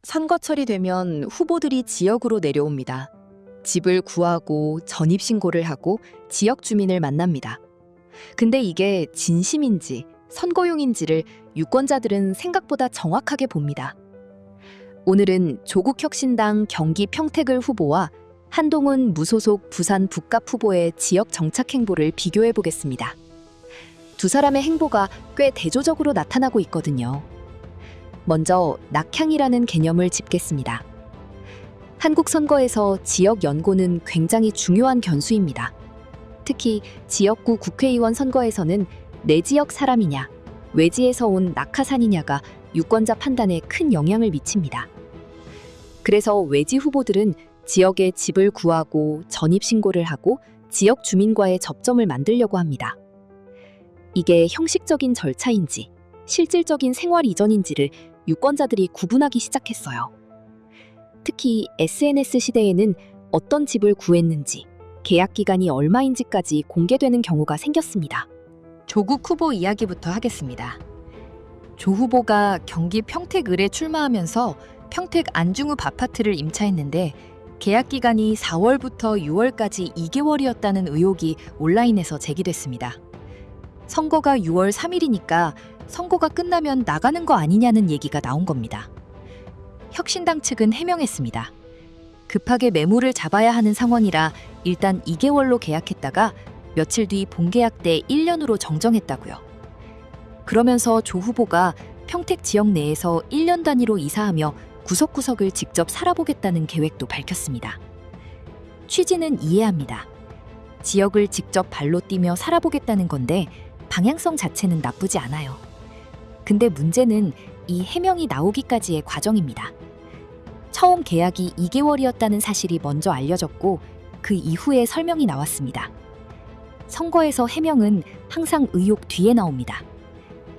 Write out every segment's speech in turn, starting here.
선거철이 되면 후보들이 지역으로 내려옵니다. 집을 구하고 전입신고를 하고 지역 주민을 만납니다. 근데 이게 진심인지 선거용인지를 유권자들은 생각보다 정확하게 봅니다. 오늘은 조국혁신당 경기 평택을 후보와 한동훈 무소속 부산 북갑 후보의 지역 정착 행보를 비교해 보겠습니다. 두 사람의 행보가 꽤 대조적으로 나타나고 있거든요. 먼저 낙향이라는 개념을 짚겠습니다. 한국 선거에서 지역 연고는 굉장히 중요한 변수입니다. 특히 지역구 국회의원 선거에서는 내 지역 사람이냐, 외지에서 온 낙하산이냐가 유권자 판단에 큰 영향을 미칩니다. 그래서 외지 후보들은 지역에 집을 구하고 전입신고를 하고 지역 주민과의 접점을 만들려고 합니다. 이게 형식적인 절차인지 실질적인 생활 이전인지를 유권자들이 구분하기 시작했어요. 특히 SNS 시대에는 어떤 집을 구했는지, 계약 기간이 얼마인지까지 공개되는 경우가 생겼습니다. 조국 후보 이야기부터 하겠습니다. 조 후보가 경기 평택을에 출마하면서 평택 안중읍 아파트를 임차했는데 계약 기간이 4월부터 6월까지 2개월이었다는 의혹이 온라인에서 제기됐습니다. 선거가 6월 3일이니까 선거가 끝나면 나가는 거 아니냐는 얘기가 나온 겁니다. 혁신당 측은 해명했습니다. 급하게 매물을 잡아야 하는 상황이라 일단 2개월로 계약했다가 며칠 뒤 본계약 때 1년으로 정정했다고요. 그러면서 조 후보가 평택 지역 내에서 1년 단위로 이사하며 구석구석을 직접 살아보겠다는 계획도 밝혔습니다. 취지는 이해합니다. 지역을 직접 발로 뛰며 살아보겠다는 건데 방향성 자체는 나쁘지 않아요. 근데 문제는 이 해명이 나오기까지의 과정입니다. 처음 계약이 2개월이었다는 사실이 먼저 알려졌고 그 이후에 설명이 나왔습니다. 선거에서 해명은 항상 의혹 뒤에 나옵니다.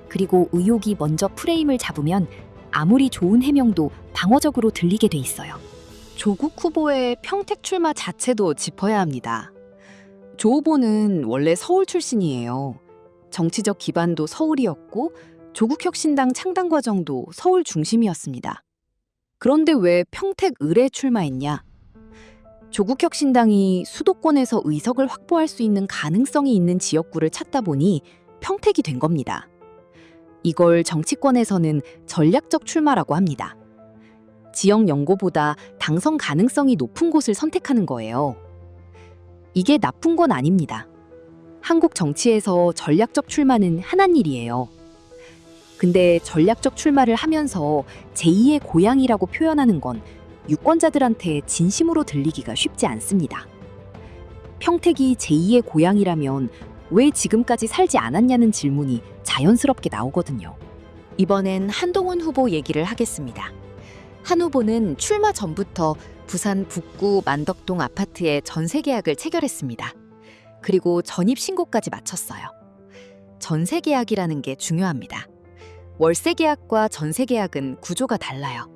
그리고 의혹이 먼저 프레임을 잡으면 아무리 좋은 해명도 방어적으로 들리게 돼 있어요. 조국 후보의 평택 출마 자체도 짚어야 합니다. 조 후보는 원래 서울 출신이에요. 정치적 기반도 서울이었고 조국혁신당 창당 과정도 서울 중심이었습니다. 그런데 왜 평택을에 출마했냐? 조국혁신당이 수도권에서 의석을 확보할 수 있는 가능성이 있는 지역구를 찾다 보니 평택이 된 겁니다. 이걸 정치권에서는 전략적 출마라고 합니다. 지역 연고보다 당선 가능성이 높은 곳을 선택하는 거예요. 이게 나쁜 건 아닙니다. 한국 정치에서 전략적 출마는 흔한 일이에요. 근데 전략적 출마를 하면서 제2의 고향이라고 표현하는 건 유권자들한테 진심으로 들리기가 쉽지 않습니다. 평택이 제2의 고향이라면 왜 지금까지 살지 않았냐는 질문이 자연스럽게 나오거든요. 이번엔 한동훈 후보 얘기를 하겠습니다. 한 후보는 출마 전부터 부산 북구 만덕동 아파트에 전세 계약을 체결했습니다. 그리고 전입신고까지 마쳤어요. 전세 계약이라는 게 중요합니다. 월세 계약과 전세 계약은 구조가 달라요.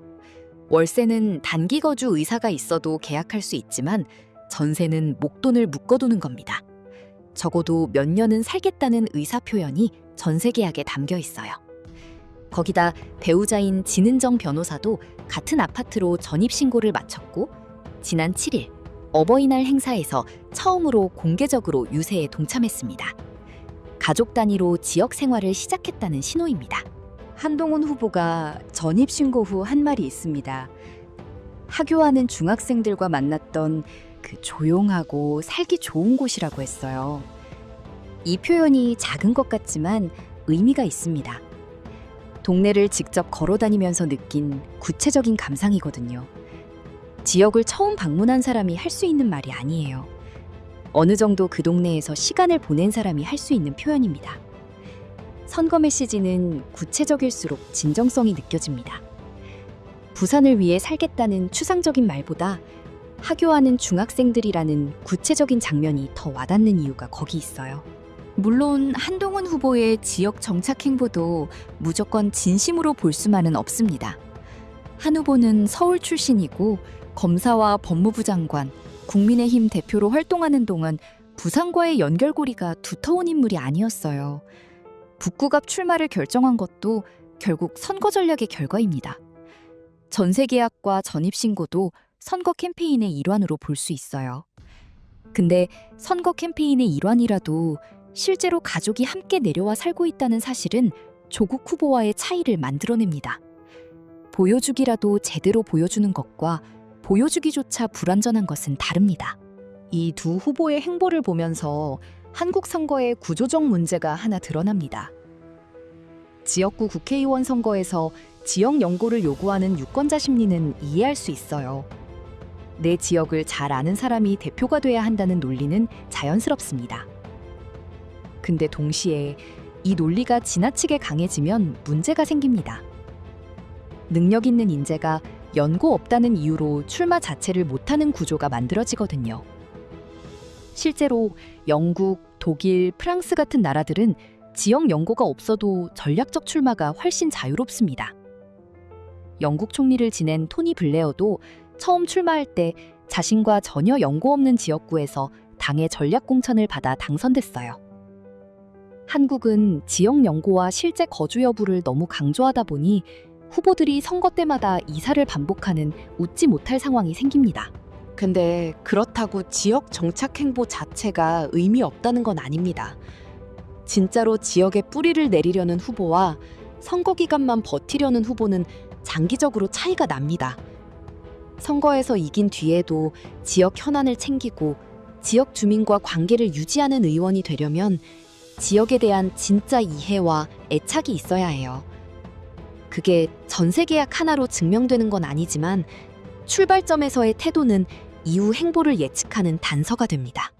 월세는 단기 거주 의사가 있어도 계약할 수 있지만 전세는 목돈을 묶어두는 겁니다. 적어도 몇 년은 살겠다는 의사 표현이 전세 계약에 담겨 있어요. 거기다 배우자인 진은정 변호사도 같은 아파트로 전입신고를 마쳤고 지난 7일 어버이날 행사에서 처음으로 공개적으로 유세에 동참했습니다. 가족 단위로 지역 생활을 시작했다는 신호입니다. 한동훈 후보가 전입신고 후 한 말이 있습니다. 하교하는 중학생들과 만났던 그 조용하고 살기 좋은 곳이라고 했어요. 이 표현이 작은 것 같지만 의미가 있습니다. 동네를 직접 걸어다니면서 느낀 구체적인 감상이거든요. 지역을 처음 방문한 사람이 할 수 있는 말이 아니에요. 어느 정도 그 동네에서 시간을 보낸 사람이 할 수 있는 표현입니다. 선거 메시지는 구체적일수록 진정성이 느껴집니다. 부산을 위해 살겠다는 추상적인 말보다 하교하는 중학생들이라는 구체적인 장면이 더 와닿는 이유가 거기 있어요. 물론 한동훈 후보의 지역 정착 행보도 무조건 진심으로 볼 수만은 없습니다. 한 후보는 서울 출신이고 검사와 법무부 장관, 국민의힘 대표로 활동하는 동안 부산과의 연결고리가 두터운 인물이 아니었어요. 북구갑 출마를 결정한 것도 결국 선거 전략의 결과입니다. 전세 계약과 전입 신고도 선거 캠페인의 일환으로 볼 수 있어요. 근데 선거 캠페인의 일환이라도 실제로 가족이 함께 내려와 살고 있다는 사실은 조국 후보와의 차이를 만들어냅니다. 보여주기라도 제대로 보여주는 것과 보여주기조차 불완전한 것은 다릅니다. 이 두 후보의 행보를 보면서 한국 선거의 구조적 문제가 하나 드러납니다. 지역구 국회의원 선거에서 지역 연고를 요구하는 유권자 심리는 이해할 수 있어요. 내 지역을 잘 아는 사람이 대표가 돼야 한다는 논리는 자연스럽습니다. 근데 동시에 이 논리가 지나치게 강해지면 문제가 생깁니다. 능력 있는 인재가 연고 없다는 이유로 출마 자체를 못하는 구조가 만들어지거든요. 실제로 영국, 독일, 프랑스 같은 나라들은 지역 연고가 없어도 전략적 출마가 훨씬 자유롭습니다. 영국 총리를 지낸 토니 블레어도 처음 출마할 때 자신과 전혀 연고 없는 지역구에서 당의 전략 공천을 받아 당선됐어요. 한국은 지역 연고와 실제 거주 여부를 너무 강조하다 보니 후보들이 선거 때마다 이사를 반복하는 웃지 못할 상황이 생깁니다. 근데 그렇다고 지역 정착 행보 자체가 의미 없다는 건 아닙니다. 진짜로 지역에 뿌리를 내리려는 후보와 선거 기간만 버티려는 후보는 장기적으로 차이가 납니다. 선거에서 이긴 뒤에도 지역 현안을 챙기고 지역 주민과 관계를 유지하는 의원이 되려면 지역에 대한 진짜 이해와 애착이 있어야 해요. 그게 전세 계약 하나로 증명되는 건 아니지만 출발점에서의 태도는 이후 행보를 예측하는 단서가 됩니다.